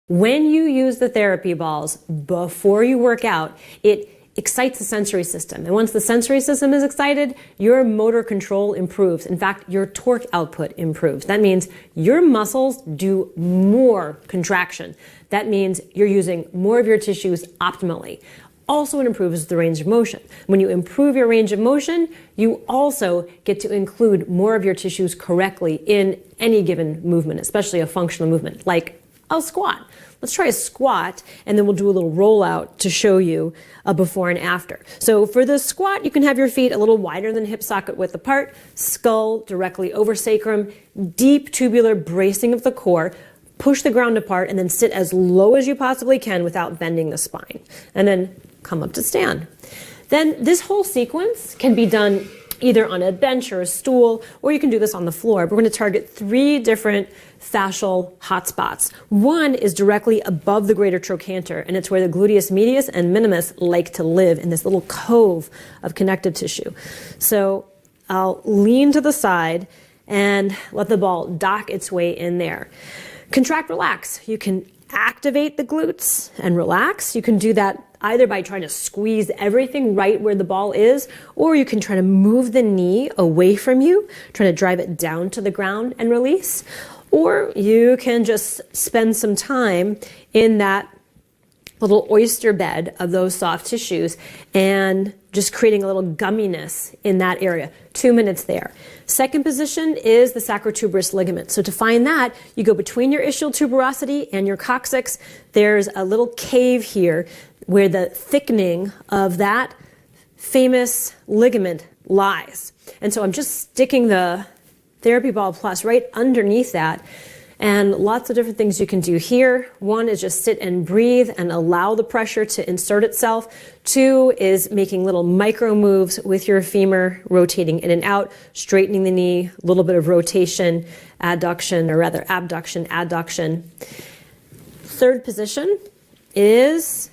When you use the therapy balls before you work out, it excites the sensory system. And once the sensory system is excited, your motor control improves. In fact, your torque output improves. That means your muscles do more contraction. That means you're using more of your tissues optimally. Also, it improves the range of motion. When you improve your range of motion, you also get to include more of your tissues correctly in any given movement, especially a functional movement, like a squat. Let's try a squat, and then we'll do a little rollout to show you a before and after. So for the squat, you can have your feet a little wider than hip socket width apart, skull directly over sacrum, deep tubular bracing of the core, push the ground apart, and then sit as low as you possibly can without bending the spine. And then come up to stand. Then this whole sequence can be done either on a bench or a stool, or you can do this on the floor. We're going to target 3 different fascial hotspots. One is directly above the greater trochanter, and it's where the gluteus medius and minimus like to live, in this little cove of connective tissue. So I'll lean to the side and let the ball dock its way in there. Contract, relax. You can activate the glutes and relax. You can do that either by trying to squeeze everything right where the ball is, or you can try to move the knee away from you, trying to drive it down to the ground and release. Or you can just spend some time in that little oyster bed of those soft tissues and just creating a little gumminess in that area. 2 minutes there. Second position is the sacrotuberous ligament. So to find that, you go between your ischial tuberosity and your coccyx. There's a little cave here where the thickening of that famous ligament lies. And so I'm just sticking the Therapy Ball Plus right underneath that. And lots of different things you can do here. One is just sit and breathe and allow the pressure to insert itself. 2 is making little micro moves with your femur, rotating in and out, straightening the knee, a little bit of rotation, adduction, or rather abduction, adduction. Third position is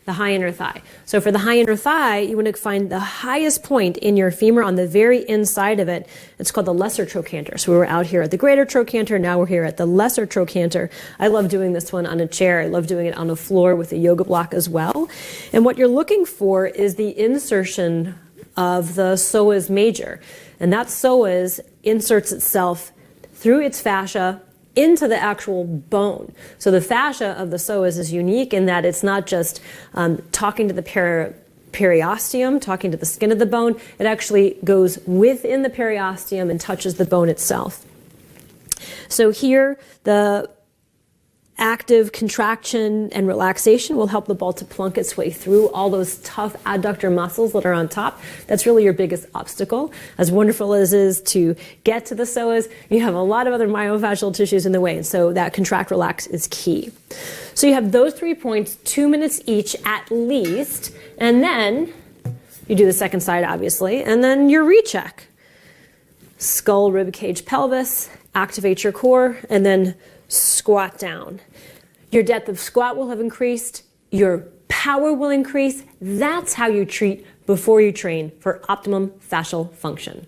the high inner thigh. So for the high inner thigh, you want to find the highest point in your femur on the very inside of it. It's called the lesser trochanter. So we were out here at the greater trochanter, now we're here at the lesser trochanter. I love doing this one on a chair. I love doing it on a floor with a yoga block as well. And what you're looking for is the insertion of the psoas major. And that psoas inserts itself through its fascia into the actual bone. So the fascia of the psoas is unique in that it's not just talking to the periosteum, talking to the skin of the bone. It actually goes within the periosteum and touches the bone itself. So here, the active contraction and relaxation will help the ball to plunk its way through all those tough adductor muscles that are on top. That's really your biggest obstacle. As wonderful as it is to get to the psoas, you have a lot of other myofascial tissues in the way, and so that contract, relax is key. So you have those 3 points, 2 minutes each at least, and then you do the second side, obviously, and then your recheck. Skull, rib cage, pelvis, activate your core, and then squat down. Your depth of squat will have increased. Your power will increase. That's how you treat before you train for optimum fascial function.